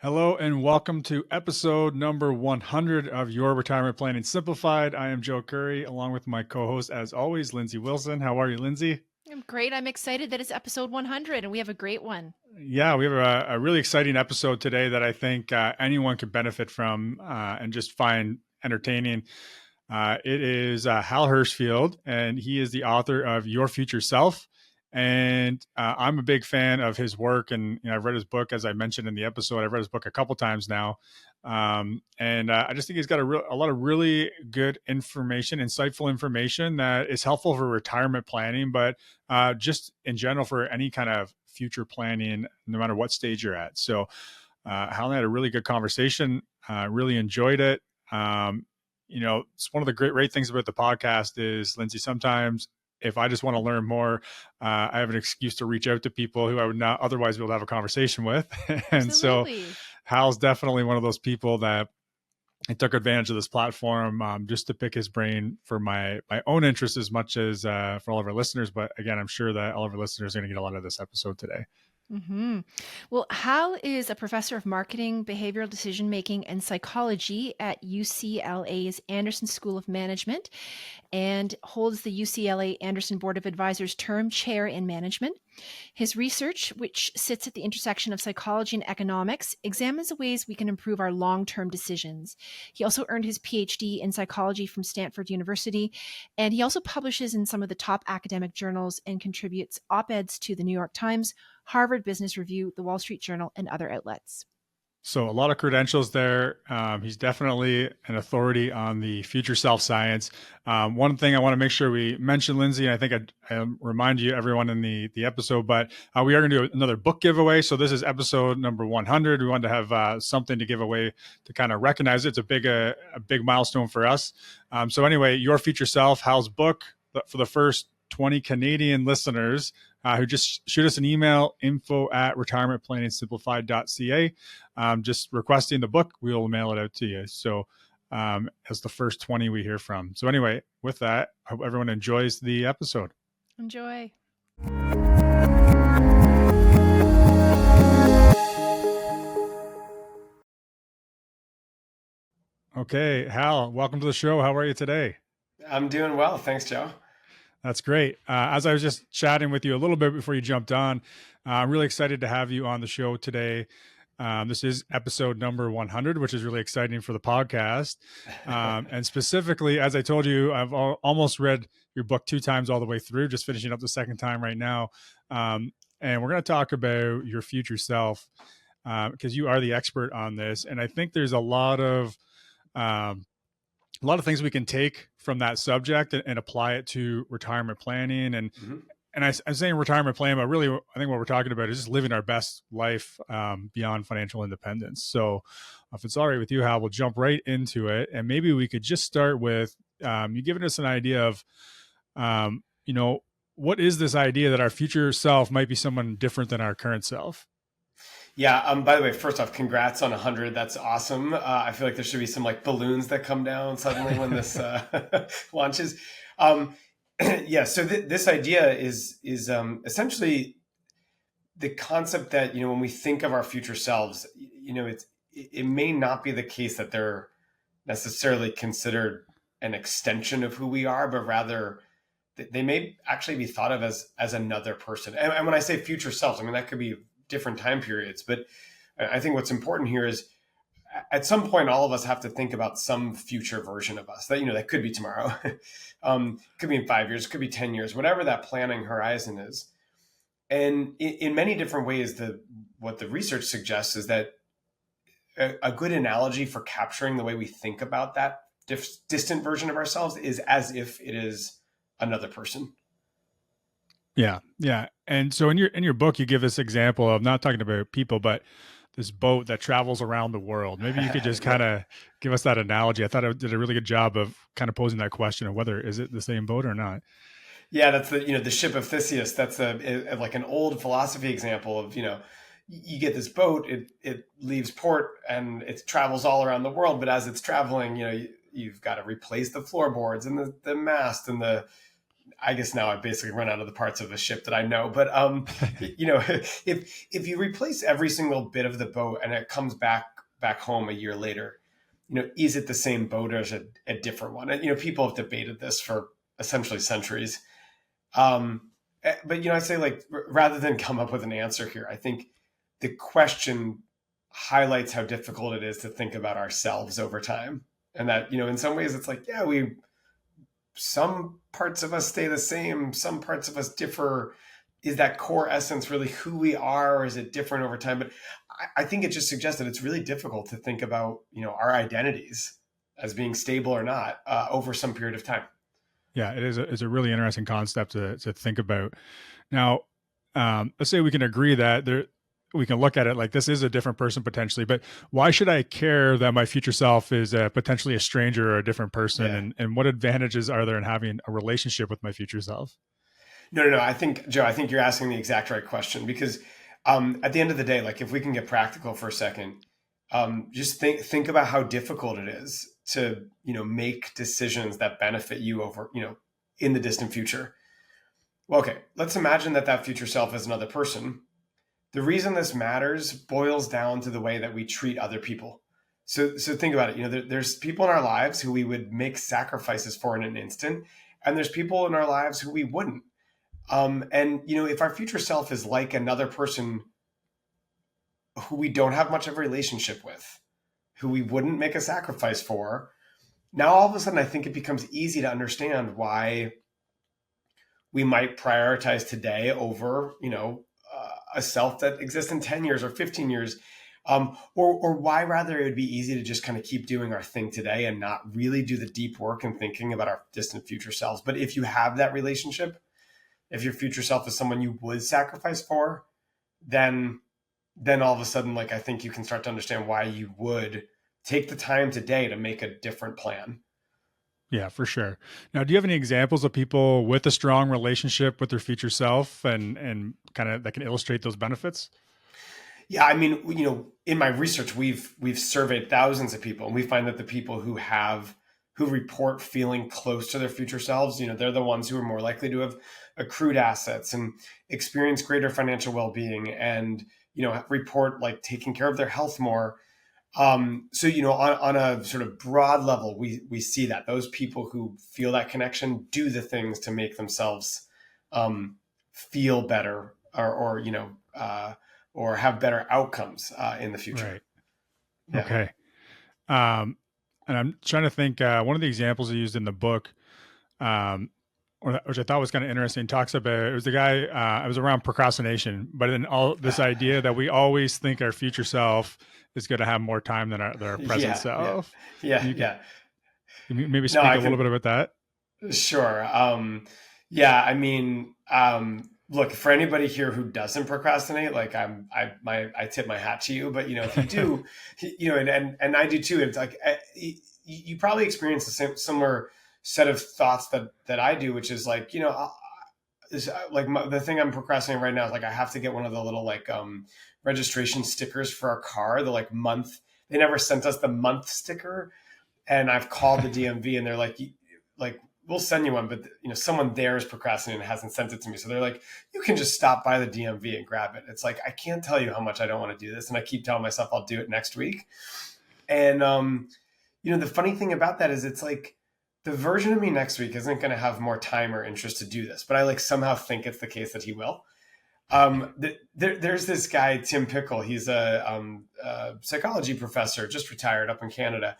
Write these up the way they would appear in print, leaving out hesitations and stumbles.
Hello and welcome to episode number 100 of Your Retirement Planning Simplified. I am Joe Curry, along with my co-host, as always, Lindsay Wilson. How are you, Lindsay? I'm great. I'm excited that it's episode 100 and we have a great one. Yeah, we have a really exciting episode today that I think anyone could benefit from and just find entertaining. It is Hal Hershfield, and he is the author of Your Future Self. And I'm a big fan of his work, and I've read his book, as I mentioned in the episode. I've read his book a couple times now, and I just think he's got a lot of really good information, insightful information that is helpful for retirement planning, but just in general for any kind of future planning, no matter what stage you're at. So, Hal and I had a really good conversation. Really enjoyed it. It's one of the great things about the podcast is, Lindsay, sometimes if I just want to learn more, I have an excuse to reach out to people who I would not otherwise be able to have a conversation with. And so Hal's definitely one of those people that I took advantage of this platform just to pick his brain for my own interest as much as for all of our listeners. But again, I'm sure that all of our listeners are going to get a lot of this episode today. Mm-hmm. Well, Hal is a professor of marketing, behavioral decision making, and psychology at UCLA's Anderson School of Management and holds the UCLA Anderson Board of Advisors term chair in management. His research, which sits at the intersection of psychology and economics, examines the ways we can improve our long-term decisions. He also earned his PhD in psychology from Stanford University, and he also publishes in some of the top academic journals and contributes op-eds to the New York Times, Harvard Business Review, the Wall Street Journal, and other outlets. So a lot of credentials there. He's definitely an authority on the future self science. One thing I want to make sure we mention, Lindsay, and I think I remind you, everyone in the episode, but we are going to do another book giveaway. So this is episode number 100. We wanted to have something to give away to kind of recognize it. It's a big milestone for us. So anyway, Your Future Self, Hal's book for the first 20 Canadian listeners who just shoot us an email, info@retirementplanningsimplified.ca. Just requesting the book, we'll mail it out to you. So as the first 20 we hear from. So anyway, with that, I hope everyone enjoys the episode. Enjoy. Okay, Hal, welcome to the show. How are you today? I'm doing well. Thanks, Joe. That's great. As I was just chatting with you a little bit before you jumped on, I'm really excited to have you on the show today. This is episode number 100, which is really exciting for the podcast. And specifically, as I told you, I've almost read your book 2 times all the way through, just finishing up the second time right now. And we're going to talk about your future self because you are the expert on this. And I think there's a lot of things we can take from that subject and apply it to retirement planning. And I'm saying retirement plan, but really, I think what we're talking about is just living our best life beyond financial independence. So if it's all right with you, Hal, we'll jump right into it. And maybe we could just start with you giving us an idea of, what is this idea that our future self might be someone different than our current self? Yeah. By the way, first off, congrats on 100. That's awesome. I feel like there should be some balloons that come down suddenly when this launches. Yeah. So this idea is essentially the concept that, when we think of our future selves, it may not be the case that they're necessarily considered an extension of who we are, but rather they may actually be thought of as another person. And when I say future selves, that could be different time periods. But I think what's important here is at some point, all of us have to think about some future version of us that could be tomorrow. Could be in 5 years, could be 10 years, whatever that planning horizon is. And in many different ways, what the research suggests is that a good analogy for capturing the way we think about that distant version of ourselves is as if it is another person. Yeah. And so in your book, you give this example of not talking about people, but this boat that travels around the world. Maybe you could just kind of give us that analogy. I thought I did a really good job of kind of posing that question of whether is it the same boat or not. Yeah, that's the ship of Theseus. That's like an old philosophy example of you get this boat, it leaves port and it travels all around the world, but as it's traveling, you've got to replace the floorboards and the mast and the I guess now I basically run out of the parts of the ship that I know. But if you replace every single bit of the boat and it comes back home a year later, is it the same boat or is it a different one? And people have debated this for essentially centuries. But I say, like, rather than come up with an answer here, I think the question highlights how difficult it is to think about ourselves over time, and that in some ways it's like, yeah, some parts of us stay the same, some parts of us differ. Is that core essence really who we are, or is it different over time? But I think it just suggests that it's really difficult to think about our identities as being stable or not over some period of time. Yeah, it's a really interesting concept to think about. Now, let's say we can agree that we can look at it like this is a different person potentially, but why should I care that my future self is potentially a stranger or a different person? Yeah. And what advantages are there in having a relationship with my future self? No. I think, Joe, you're asking the exact right question, because at the end of the day, like, if we can get practical for a second, just think about how difficult it is to make decisions that benefit you over in the distant future. Well, okay, let's imagine that future self is another person. The reason this matters boils down to the way that we treat other people. So think about it. There's people in our lives who we would make sacrifices for in an instant, and there's people in our lives who we wouldn't. And if our future self is like another person who we don't have much of a relationship with, who we wouldn't make a sacrifice for, now all of a sudden I think it becomes easy to understand why we might prioritize today over a self that exists in 10 years or 15 years, or why rather it would be easy to just kind of keep doing our thing today and not really do the deep work and thinking about our distant future selves. But if you have that relationship, if your future self is someone you would sacrifice for, then all of a sudden, like, I think you can start to understand why you would take the time today to make a different plan. Yeah, for sure. Now, do you have any examples of people with a strong relationship with their future self and kind of that can illustrate those benefits? Yeah, I mean, in my research, we've surveyed thousands of people, and we find that the people who report feeling close to their future selves, they're the ones who are more likely to have accrued assets and experience greater financial well-being, and report like taking care of their health more. On a sort of broad level, we see that those people who feel that connection do the things to make themselves feel better, or have better outcomes in the future. Right. Yeah. Okay. And I'm trying to think, one of the examples I used in the book, which I thought was kind of interesting, talks about, it was the guy, it was around procrastination, but then all this idea that we always think our future self is going to have more time than our present self. Yeah. Can you maybe speak a little bit about that? Sure. I mean, look, for anybody here who doesn't procrastinate, like, I tip my hat to you, but if you do, and I do too, it's like, you probably experience the similar set of thoughts that I do, which is like, the thing I'm procrastinating right now is like, I have to get one of the little like registration stickers for our car. The like month, they never sent us the month sticker, and I've called the DMV and they're like, we'll send you one, but someone there is procrastinating and hasn't sent it to me. So they're like, you can just stop by the DMV and grab it. It's like, I can't tell you how much I don't want to do this, and I keep telling myself I'll do it next week. And the funny thing about that is, it's like, the version of me next week isn't going to have more time or interest to do this, but I like somehow think it's the case that he will. There's this guy, Tim Pickle. He's a psychology professor, just retired, up in Canada.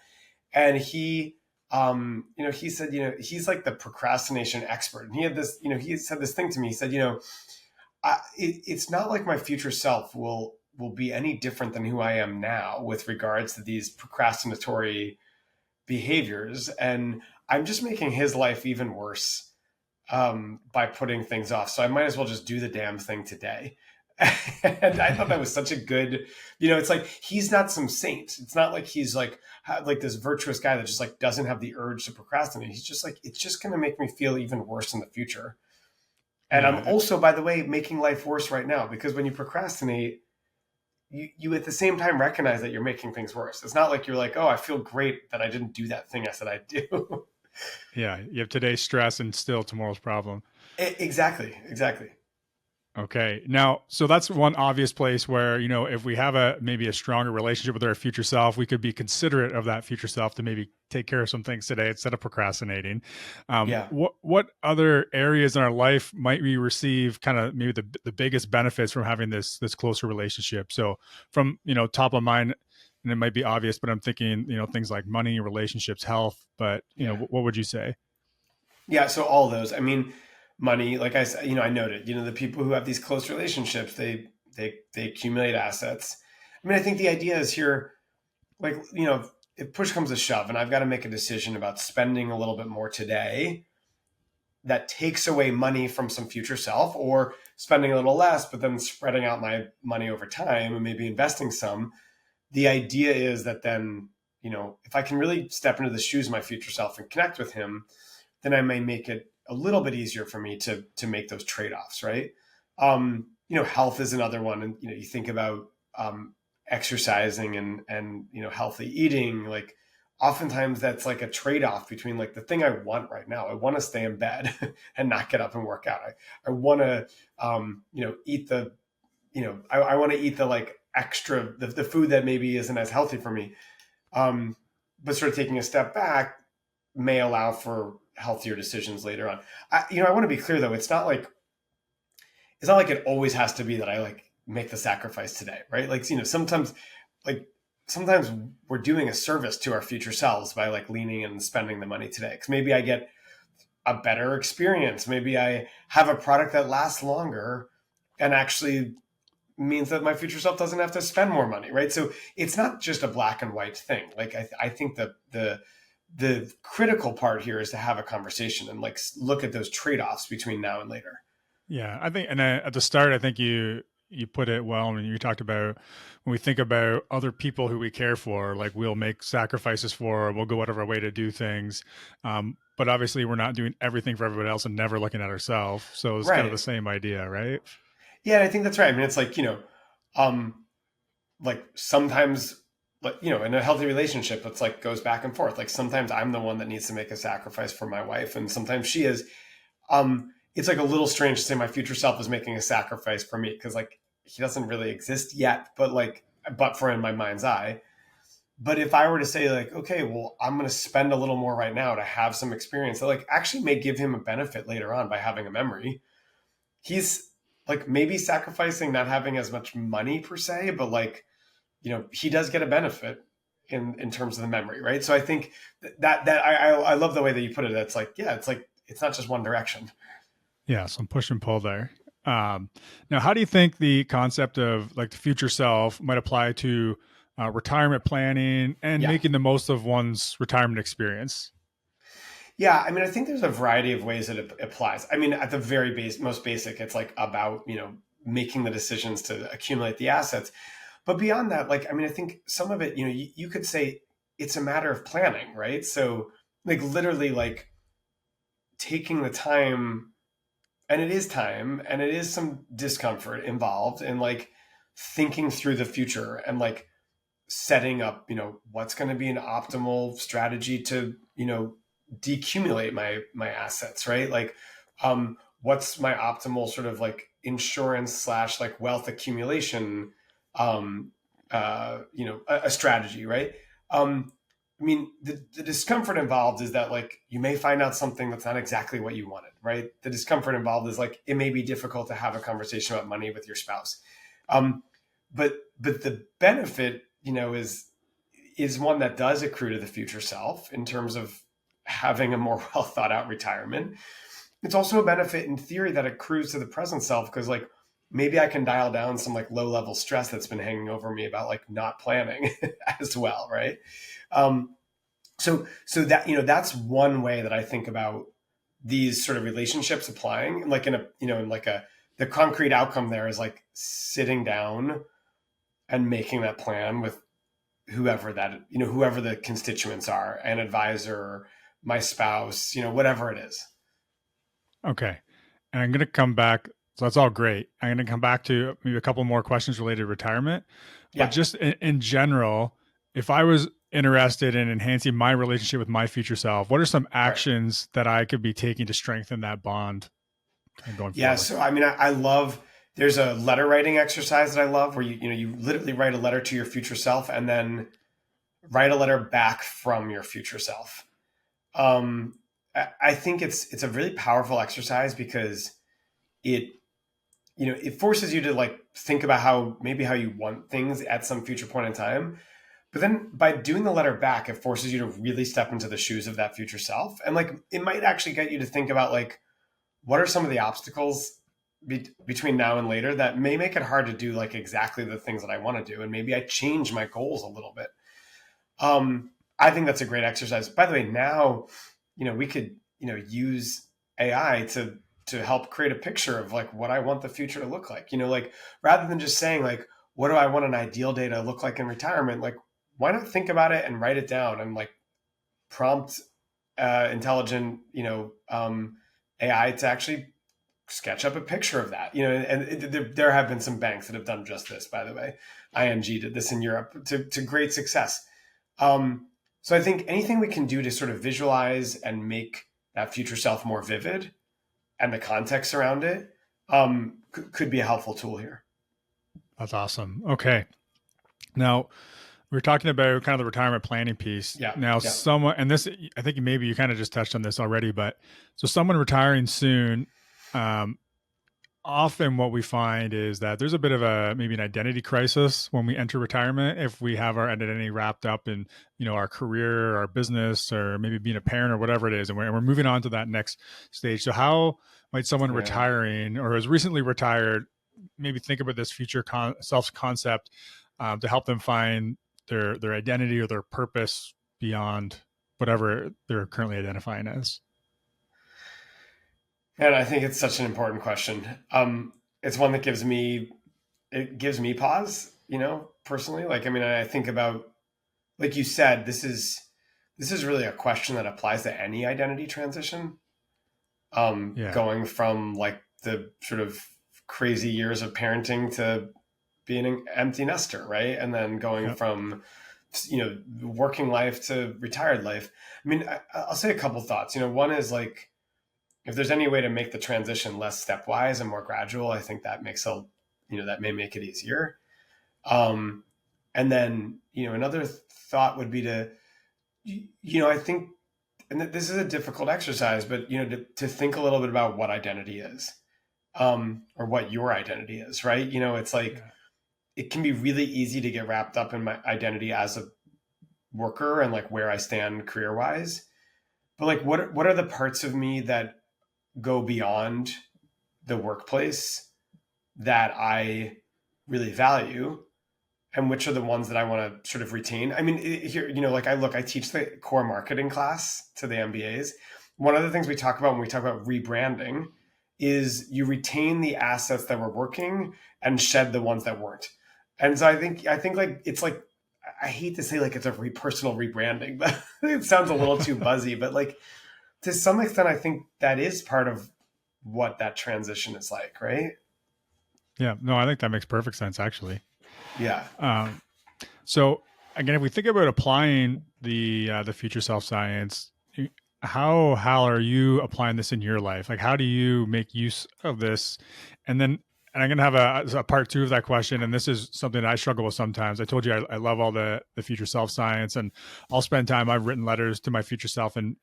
And he said, he's like the procrastination expert. And he had this, he said this thing to me. He said, it's not like my future self will be any different than who I am now with regards to these procrastinatory behaviors. And I'm just making his life even worse by putting things off. So I might as well just do the damn thing today. And I thought that was such a good, it's like, he's not some saint. It's not like he's like this virtuous guy that just like doesn't have the urge to procrastinate. He's just like, it's just going to make me feel even worse in the future. And I'm also, by the way, making life worse right now, because when you procrastinate, you at the same time recognize that you're making things worse. It's not like you're like, oh, I feel great that I didn't do that thing I said I'd do. Yeah, you have today's stress and still tomorrow's problem. Exactly. Okay. Now, so that's one obvious place where, if we have maybe a stronger relationship with our future self, we could be considerate of that future self to maybe take care of some things today instead of procrastinating. Yeah. What other areas in our life might we receive kind of maybe the biggest benefits from having this closer relationship? So from, top of mind, and it might be obvious, but I'm thinking, things like money, relationships, health, but Yeah. what would you say? Yeah. So all those, I mean, money, like I said, I noted, the people who have these close relationships, they accumulate assets. I mean, I think the idea is here, like, if push comes to shove and I've got to make a decision about spending a little bit more today, that takes away money from some future self, or spending a little less, but then spreading out my money over time and maybe investing some. The idea is that then, if I can really step into the shoes of my future self and connect with him, then I may make it a little bit easier for me to make those trade-offs, right? Health is another one. And, you think about exercising and, healthy eating, like oftentimes that's like a trade-off between like the thing I want right now. I want to stay in bed and not get up and work out. I want to, eat I want to eat the like extra, the food that maybe isn't as healthy for me. But sort of taking a step back may allow for healthier decisions later on. I want to be clear though. It's not like it always has to be that I like make the sacrifice today, right? Like, like sometimes we're doing a service to our future selves by like leaning and spending the money today. Cause maybe I get a better experience. Maybe I have a product that lasts longer and actually means that my future self doesn't have to spend more money, right? So it's not just a black and white thing. Like I think that the critical part here is to have a conversation and like look at those trade-offs between now and later. Yeah, I think, and at the start, I think you put it well when you talked about when we think about other people who we care for, like we'll make sacrifices for, we'll go out of our way to do things, but obviously we're not doing everything for everybody else and never looking at ourselves. So it's kind of the Right. same idea, right? Yeah, I think that's right. I mean, it's like, um, like sometimes, like, in a healthy relationship, it's like goes back and forth. Like sometimes I'm the one that needs to make a sacrifice for my wife, and sometimes she is. It's like a little strange to say my future self is making a sacrifice for me because like he doesn't really exist yet, but for in my mind's eye. But if I were to say like, okay, well, I'm going to spend a little more right now to have some experience that like actually may give him a benefit later on by having a memory, he's like maybe sacrificing not having as much money per se, but like, he does get a benefit in terms of the memory, right? So I think I love the way that you put it. It's like, yeah, it's like it's not just one direction. Yeah, some push and pull there. Now, how do you think the concept of like the future self might apply to retirement planning and Yeah. making the most of one's retirement experience? Yeah, I mean, I think there's a variety of ways that it applies. I mean, at the very most basic, it's like about, making the decisions to accumulate the assets. But beyond that, like, I mean, I think some of it, you could say it's a matter of planning, right? So, like, literally, like, taking the time, and it is time, and it is some discomfort involved in, like, thinking through the future and, like, setting up, what's going to be an optimal strategy to, decumulate my assets, right? Like, what's my optimal sort of like insurance slash like wealth accumulation, a strategy, right? I mean, the discomfort involved is that like you may find out something that's not exactly what you wanted, right? The discomfort involved is like it may be difficult to have a conversation about money with your spouse, um, but the benefit, is one that does accrue to the future self in terms of having a more well thought out retirement. It's also a benefit in theory that accrues to the present self because like maybe I can dial down some like low level stress that's been hanging over me about like not planning as well, right? Um, so that that's one way that I think about these sort of relationships applying, like in a in like a the concrete outcome there is like sitting down and making that plan with whoever the constituents are, an advisor, my spouse, whatever it is. Okay. And I'm going to come back. So that's all great. I'm going to come back to maybe a couple more questions related to retirement. But Yeah. just in general, if I was interested in enhancing my relationship with my future self, what are some Right. actions that I could be taking to strengthen that bond going Yeah. forward? So, I mean, I love, there's a letter writing exercise that I love where you literally write a letter to your future self and then write a letter back from your future self. I think it's a really powerful exercise because it, it forces you to like think about how you want things at some future point in time. But then by doing the letter back, it forces you to really step into the shoes of that future self. And like, it might actually get you to think about like, what are some of the obstacles between now and later that may make it hard to do like exactly the things that I want to do. And maybe I change my goals a little bit. I think that's a great exercise. By the way, now, we could, use AI to help create a picture of like what I want the future to look like, like rather than just saying like, what do I want an ideal day to look like in retirement? Like, why not think about it and write it down and like prompt intelligent, AI to actually sketch up a picture of that, there have been some banks that have done just this, by the way. ING did this in Europe to great success. So I think anything we can do to sort of visualize and make that future self more vivid and the context around it could be a helpful tool here. That's awesome. Okay. Now, we're talking about kind of the retirement planning piece. Yeah. Now, someone, and this, I think maybe you kind of just touched on this already, but so someone retiring soon, often what we find is that there's a bit of maybe an identity crisis when we enter retirement. If we have our identity wrapped up in, our career, our business, or maybe being a parent or whatever it is, and we're moving on to that next stage. So how might someone retiring or has recently retired maybe think about this future self concept to help them find their identity or their purpose beyond whatever they're currently identifying as? And I think it's such an important question. It's one that gives me pause, personally. Like, I mean, I think about, like you said, this is really a question that applies to any identity transition. Going from like the sort of crazy years of parenting to being an empty nester, right? And then going from, working life to retired life. I mean, I'll say a couple thoughts. One is like, if there's any way to make the transition less stepwise and more gradual, I think that that may make it easier. And then, another thought would be to, I think, and this is a difficult exercise, but, to think a little bit about what identity is, or what your identity is, right? It's like, it can be really easy to get wrapped up in my identity as a worker and like where I stand career wise. But like, what are the parts of me that go beyond the workplace that I really value, and which are the ones that I want to sort of retain? I mean, here, like I teach the core marketing class to the MBAs. One of the things we talk about when we talk about rebranding is you retain the assets that were working and shed the ones that weren't. And so I think like, it's like, I hate to say like it's a personal rebranding, but it sounds a little too buzzy, but like, to some extent, I think that is part of what that transition is like, right? Yeah, no, I think that makes perfect sense, actually. Yeah. So again, if we think about applying the future self science, how are you applying this in your life? Like, how do you make use of this? And I'm going to have a part two of that question. And this is something that I struggle with sometimes. I told you I love all the future self science, and I'll spend time. I've written letters to my future self and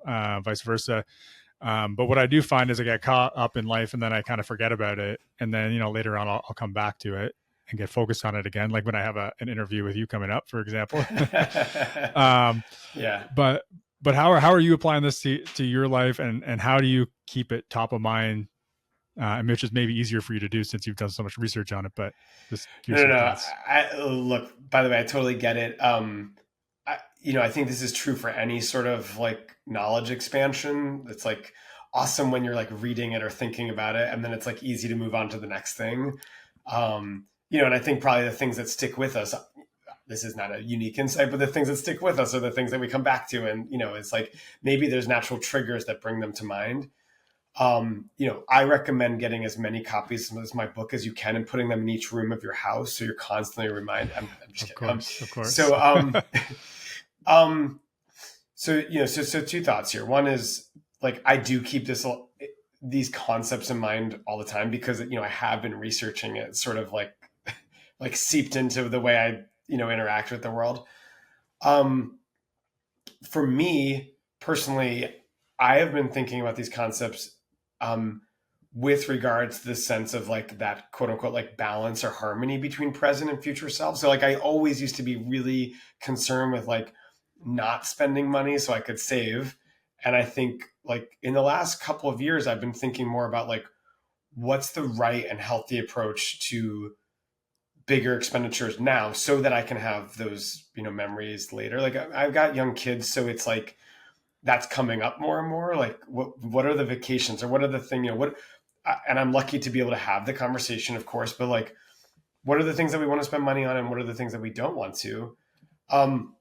vice versa. But what I do find is I get caught up in life and then I kind of forget about it. And then, later on I'll come back to it and get focused on it again. Like when I have an interview with you coming up, for example. Yeah. But how are you applying this to your life, and how do you keep it top of mind? Which is maybe easier for you to do since you've done so much research on it, but just no. Look, by the way, I totally get it. I think this is true for any sort of like knowledge expansion. It's like awesome when you're like reading it or thinking about it, and then it's like easy to move on to the next thing. And I think probably the things that stick with us, this is not a unique insight, but the things that stick with us are the things that we come back to. And, it's like, maybe there's natural triggers that bring them to mind. I recommend getting as many copies of my book as you can and putting them in each room of your house, so you're constantly reminded. I'm just kidding. Of course. So, Um, so two thoughts here. One is like I do keep these concepts in mind all the time because I have been researching it, sort of like seeped into the way I interact with the world. Um, for me personally, I have been thinking about these concepts um, with regards to the sense of like that quote unquote like balance or harmony between present and future self. So like I always used to be really concerned with like not spending money so I could save. And I think like in the last couple of years, I've been thinking more about like what's the right and healthy approach to bigger expenditures now so that I can have those, memories later. Like I've got young kids, so it's like that's coming up more and more. Like what are the vacations or what are the thing, what and I'm lucky to be able to have the conversation, of course, but like what are the things that we want to spend money on and what are the things that we don't want to? Um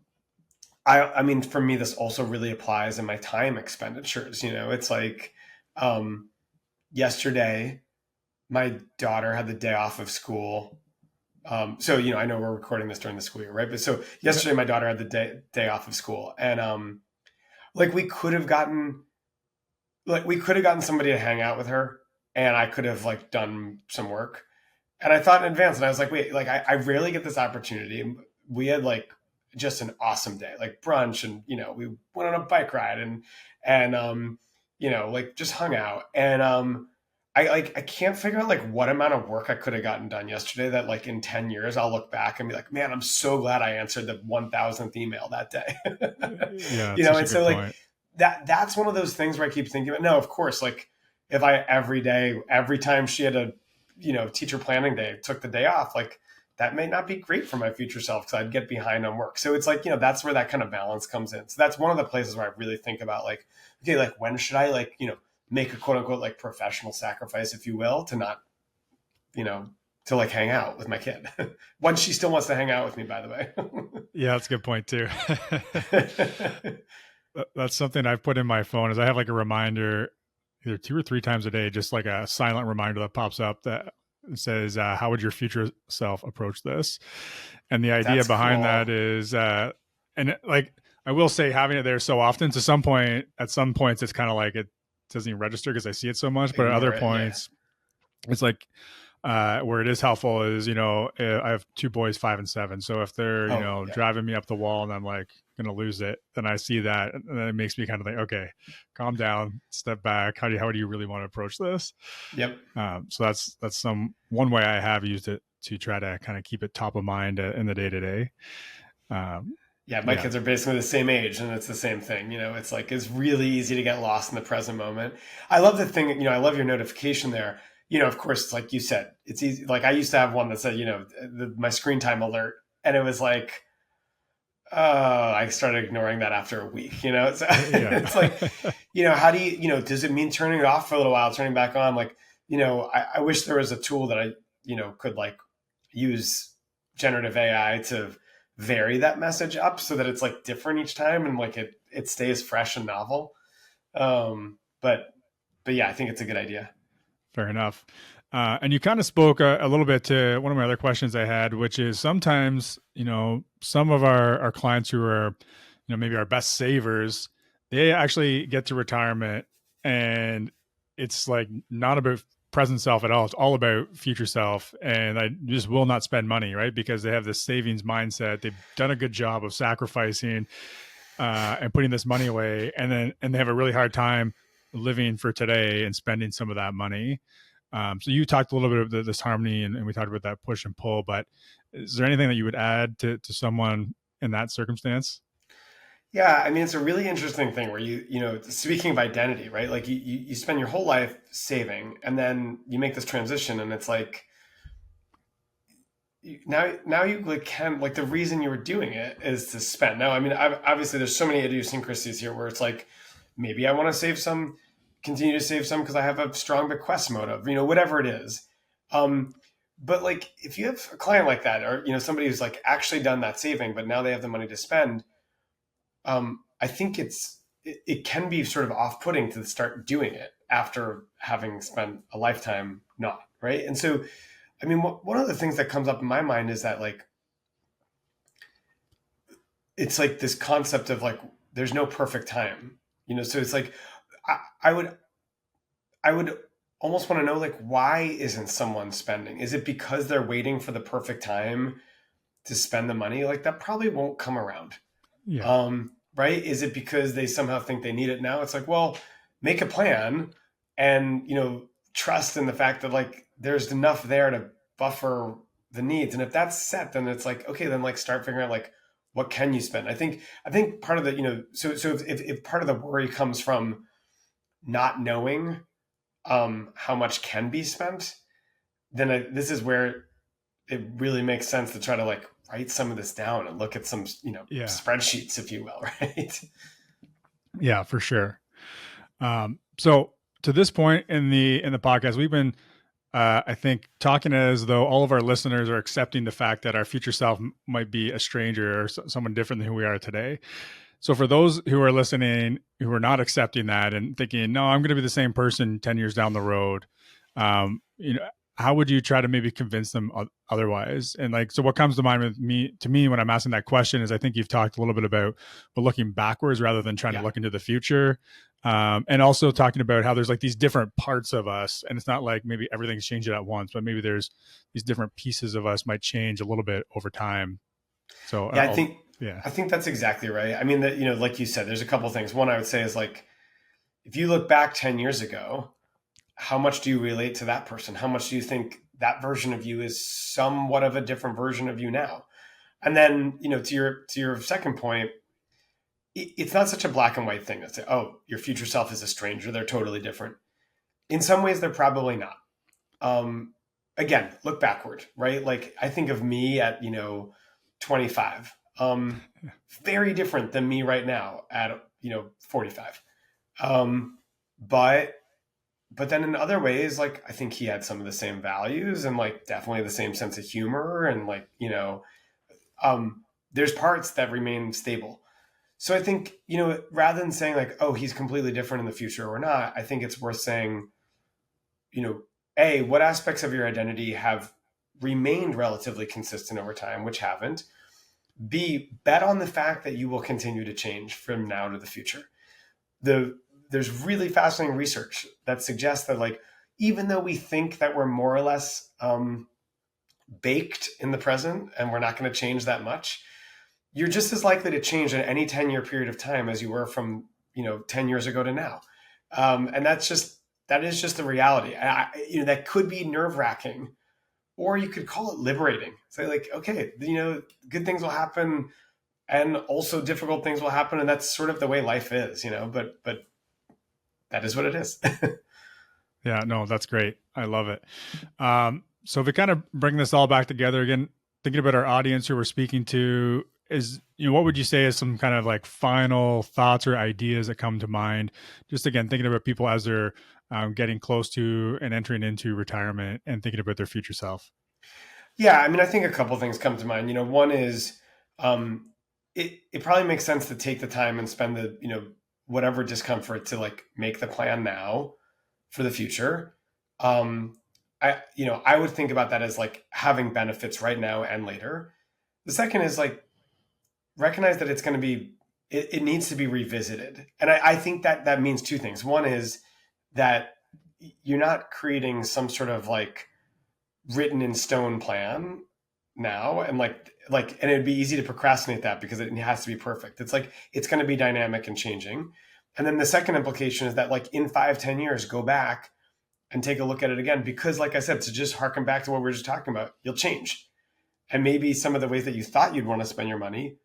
I mean for me this also really applies in my time expenditures. It's like yesterday my daughter had the day off of school. So I know we're recording this during the school year, right? But so yesterday, my daughter had the day off of school, and like we could have gotten somebody to hang out with her, and I could have like done some work. And I thought in advance, and I was like, wait, like I rarely get this opportunity. We had like just an awesome day, like brunch, and we went on a bike ride, and like just hung out, and I can't figure out like what amount of work I could have gotten done yesterday that like in 10 years I'll look back and be like, man, I'm so glad I answered the 1000th email that day. Yeah, that's such a And good so like point. that's one of those things where I keep thinking about, no, of course, like if I every day, every time she had a, teacher planning day, took the day off, like that may not be great for my future self because I'd get behind on work. So it's like, that's where that kind of balance comes in. So that's one of the places where I really think about like, okay, like when should I like, make a quote unquote like professional sacrifice, if you will, to not, to like hang out with my kid. When she still wants to hang out with me, by the way. Yeah, that's a good point too. That's something I've put in my phone is I have like a reminder either 2 or 3 times a day, just like a silent reminder that pops up that says, how would your future self approach this? And the idea That's behind cool. that is, like, I will say having it there so often at some points, it's kind of like it doesn't even register because I see it so much. But at other Ignore it. Yeah. points, it's like, where it is helpful is, I have 2 boys, 5 and 7. So if they're, Oh, yeah. driving me up the wall and I'm like going to lose it, then I see that and then it makes me kind of like, okay, calm down, step back. How do you really want to approach this? Yep. So that's one way I have used it to try to kind of keep it top of mind in the day to day. Yeah, my kids are basically the same age, and it's the same thing. It's like it's really easy to get lost in the present moment. I love the thing. I love your notification there. Of course, like you said, it's easy. Like I used to have one that said, my screen time alert, and it was like, oh, I started ignoring that after a week. It's, it's like, how do does it mean turning it off for a little while, turning back on? Like, I wish there was a tool that I, could like use generative AI to vary that message up so that it's like different each time and like it stays fresh and novel. But yeah, I think it's a good idea. Fair enough. And you kind of spoke a little bit to one of my other questions I had, which is sometimes, some of our clients who are, maybe our best savers, they actually get to retirement and it's like not about present self at all. It's all about future self. And I just will not spend money, right? Because they have this savings mindset. They've done a good job of sacrificing and putting this money away. And they have a really hard time living for today and spending some of that money. So you talked a little bit about this harmony and we talked about that push and pull, but is there anything that you would add to someone in that circumstance? Yeah, I mean, it's a really interesting thing where speaking of identity, right? Like you spend your whole life saving and then you make this transition and it's like, now you like can like the reason you were doing it is to spend. Now, I mean, obviously there's so many idiosyncrasies here where it's like, maybe I want to save some, continue to save some because I have a strong bequest motive, whatever it is. But like if you have a client like that or, somebody who's like actually done that saving, but now they have the money to spend, I think it can be sort of off-putting to start doing it after having spent a lifetime not, right? And so, I mean, one of the things that comes up in my mind is that like it's like this concept of like, there's no perfect time, so it's like, I would almost want to know, like, why isn't someone spending? Is it because they're waiting for the perfect time to spend the money? Like, that probably won't come around. Yeah. Right? Is it because they somehow think they need it now? It's like, well, make a plan and, trust in the fact that like there's enough there to buffer the needs. And if that's set, then it's like, okay, then like start figuring out like, what can you spend? I think part of the, so if part of the worry comes from not knowing how much can be spent, then this is where it really makes sense to try to like write some of this down and look at some, Yeah. spreadsheets, if you will, right? Yeah, for sure. So to this point in the podcast, we've been, I think, talking as though all of our listeners are accepting the fact that our future self might be a stranger or someone different than who we are today. So for those who are listening, who are not accepting that and thinking, no, I'm going to be the same person 10 years down the road, how would you try to maybe convince them otherwise? And like, so what comes to mind to me when I'm asking that question is I think you've talked a little bit about looking backwards rather than trying to look into the future. And also talking about how there's like these different parts of us, and it's not like maybe everything's changing at once, but maybe there's these different pieces of us might change a little bit over time. So yeah, I think that's exactly right. I mean, that, like you said, there's a couple of things. One I would say is like, if you look back 10 years ago, how much do you relate to that person? How much do you think that version of you is somewhat of a different version of you now? And then, to your second point, it's not such a black and white thing to say, oh, your future self is a stranger. They're totally different. In some ways, they're probably not. Again, look backward, right? Like I think of me at, 25, very different than me right now at, 45. But then in other ways, like I think he had some of the same values and like definitely the same sense of humor and like, there's parts that remain stable. So I think, rather than saying like, oh, he's completely different in the future or not, I think it's worth saying, A, what aspects of your identity have remained relatively consistent over time, which haven't. B, bet on the fact that you will continue to change from now to the future. There's really fascinating research that suggests that like, even though we think that we're more or less baked in the present and we're not going to change that much, you're just as likely to change in any 10-year period of time as you were from 10 years ago to now. And that is just the reality. That could be nerve-wracking, or you could call it liberating. Say like, okay, good things will happen and also difficult things will happen. And that's sort of the way life is, but that is what it is. Yeah, no, that's great. I love it. So if we kind of bring this all back together again, thinking about our audience who we're speaking to, is, what would you say is some kind of like final thoughts or ideas that come to mind? Just again, thinking about people as they're getting close to and entering into retirement and thinking about their future self. Yeah, I mean, I think a couple things come to mind. One is it probably makes sense to take the time and spend the, whatever discomfort to like make the plan now for the future. I would think about that as like having benefits right now and later. The second is like recognize that it's going to be, it needs to be revisited. And I think that means two things. One is that you're not creating some sort of like written in stone plan now. And and it'd be easy to procrastinate that because it has to be perfect. It's like, it's going to be dynamic and changing. And then the second implication is that like in 5-10 years, go back and take a look at it again, because like I said, to just harken back to what we were just talking about, you'll change. And maybe some of the ways that you thought you'd want to spend your money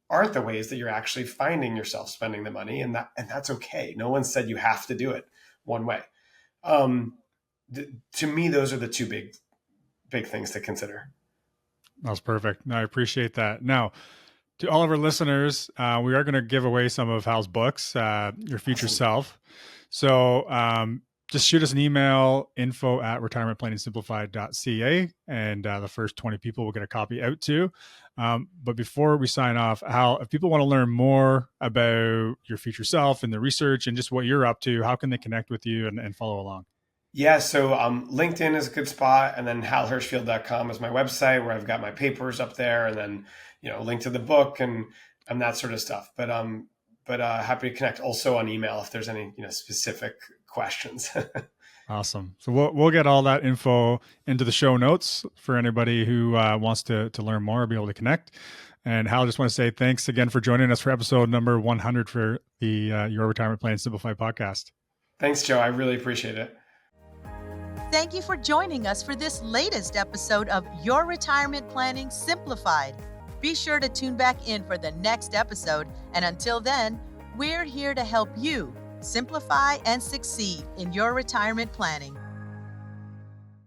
aren't the ways that you're actually finding yourself spending the money. And that's okay. No one said you have to do it one way. To me, those are the two big things to consider. That's perfect. No, I appreciate that. Now, to all of our listeners, we are going to give away some of Hal's books, Your Future Self. So just shoot us an email, info@retirementplanningsimplified.ca, and the first 20 people will get a copy out to. But before we sign off, Hal, if people want to learn more about your future self and the research and just what you're up to, how can they connect with you and follow along? Yeah, so LinkedIn is a good spot, and then halhershfield.com is my website where I've got my papers up there, and then link to the book, and and that sort of stuff. But happy to connect also on email if there's any specific questions. Awesome. So we'll get all that info into the show notes for anybody who wants to learn more, be able to connect. And Hal, just want to say thanks again for joining us for episode number 100 for the Your Retirement Planning Simplified podcast. Thanks, Joe. I really appreciate it. Thank you for joining us for this latest episode of Your Retirement Planning Simplified. Be sure to tune back in for the next episode. And until then, we're here to help you simplify and succeed in your retirement planning.